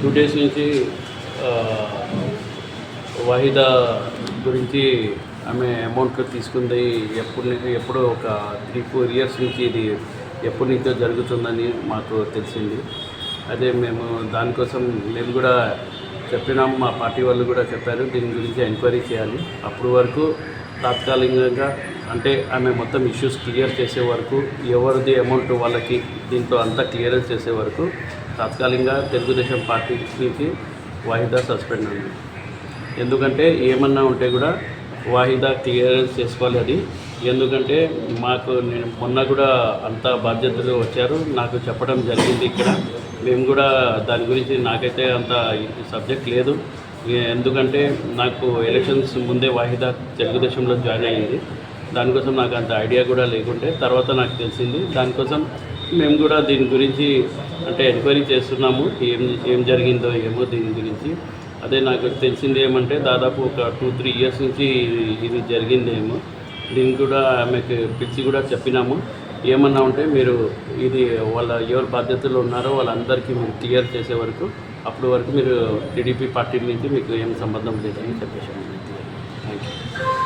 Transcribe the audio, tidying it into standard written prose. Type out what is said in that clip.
2 days నుంచి వాహిదా గురించి ఆమె అమౌంట్ తీసుకుంది. ఎప్పుడో ఒక 3-4 ఇయర్స్ నుంచి ఇది ఎప్పటి నుంచో జరుగుతుందని మాకు తెలిసింది. అదే మేము దానికోసం మేము కూడా చెప్పినాము, మా పార్టీ వాళ్ళు కూడా చెప్పారు దీని గురించి ఎంక్వైరీ చేయాలి. అప్పుడు వరకు తాత్కాలికంగా అంటే ఆమె మొత్తం ఇష్యూస్ క్లియర్ చేసే వరకు, ఎవరిది అమౌంట్ వాళ్ళకి దీంట్లో అంతా క్లియరెన్స్ చేసే వరకు తాత్కాలికంగా తెలుగుదేశం పార్టీ నుంచి వాహిదా సస్పెండ్ అయింది. ఎందుకంటే ఏమన్నా ఉంటే కూడా వాహిదా క్లియరెన్స్ చేసుకోవాలి అది. ఎందుకంటే నేను మొన్న కూడా అంత బాధ్యతలు వచ్చారు, నాకు చెప్పడం జరిగింది ఇక్కడ. మేము కూడా దాని గురించి నాకైతే అంత సబ్జెక్ట్ లేదు. ఎందుకంటే నాకు ఎలక్షన్స్ ముందే వాహిదా తెలుగుదేశంలో జాయిన్ అయ్యింది. దానికోసం నాకు అంత ఐడియా కూడా లేకుంటే తర్వాత నాకు తెలిసింది. దానికోసం మేము కూడా దీని గురించి అంటే ఎంక్వైరీ చేస్తున్నాము, ఏం జరిగిందో ఏమో దీని గురించి. అదే నాకు తెలిసింది ఏమంటే దాదాపు ఒక 2-3 ఇయర్స్ నుంచి ఇది జరిగిందేమో. దీన్ని కూడా ఆమెకు పిలిచి కూడా చెప్పినాము, ఏమన్నా ఉంటే మీరు ఇది ఎవరు బాధ్యతలు ఉన్నారో వాళ్ళందరికీ మీరు క్లియర్ చేసే వరకు, అప్పటి వరకు మీరు టీడీపీ పార్టీ నుంచి మీకు ఏం సంబంధం లేదని చెప్పేసాము. Thank you.